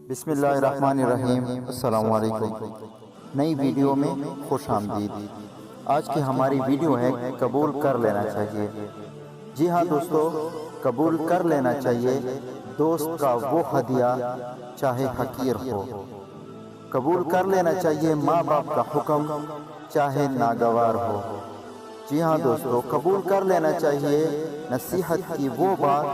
بسم اللہ الرحمن الرحیم۔ السلام علیکم۔ نئی ویڈیو میں خوش آمدید۔ آج کی ہماری ویڈیو ہے قبول کر لینا چاہیے۔ جی ہاں دوستو، قبول کر لینا چاہیے دوست کا وہ ہدیہ چاہے حقیر ہو۔ قبول کر لینا چاہیے ماں باپ کا حکم چاہے ناگوار ہو۔ جی ہاں دوستو، قبول کر لینا چاہیے نصیحت کی وہ بات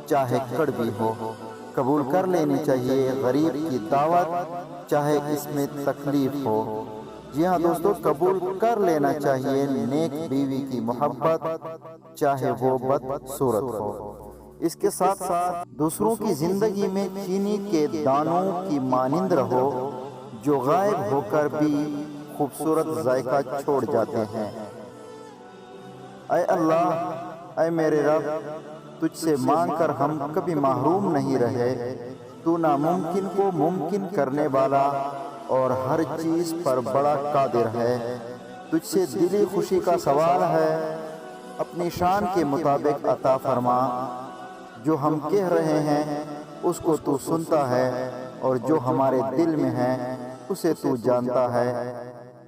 چاہے کڑوی ہو۔ قبول کر لینی چاہیے غریب کی دعوت چاہے اس میں تکلیف ہو۔ جی ہاں دوستو، قبول کر لینا چاہیے نیک بیوی کی محبت چاہے وہ بدصورت ہو۔ اس کے ساتھ ساتھ دوسروں کی زندگی میں چینی کے دانوں کی مانند رہو جو غائب ہو کر بھی خوبصورت ذائقہ چھوڑ جاتے ہیں۔ اے اللہ، اے میرے رب، تجھ سے مانگ کر ہم کبھی محروم نہیں رہے۔ تو ناممکن کو ممکن کرنے والا اور ہر چیز پر بڑا قادر ہے۔ تجھ سے دلی خوشی کا سوال ہے، اپنی شان کے مطابق عطا فرما۔ جو ہم کہہ رہے ہیں اس کو تو سنتا ہے اور جو ہمارے دل میں ہے اسے تو جانتا ہے۔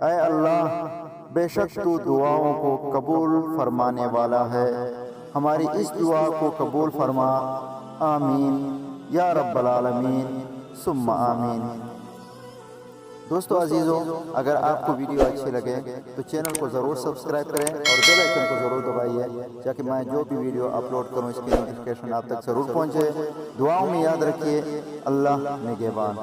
اے اللہ، بے شک تو دعاؤں کو قبول فرمانے والا ہے۔ ہماری اس دعا کو قبول فرما، آمین یا رب العالمین ثم آمین۔ دوستو عزیزو، اگر آپ کو ویڈیو اچھی لگے تو چینل کو ضرور سبسکرائب کریں اور بیل آئیکن کو ضرور دبائیے تاکہ میں جو بھی ویڈیو اپلوڈ کروں اس کی نوٹیفیکیشن آپ تک ضرور پہنچے۔ دعاؤں میں یاد رکھیے، اللہ نگہبان۔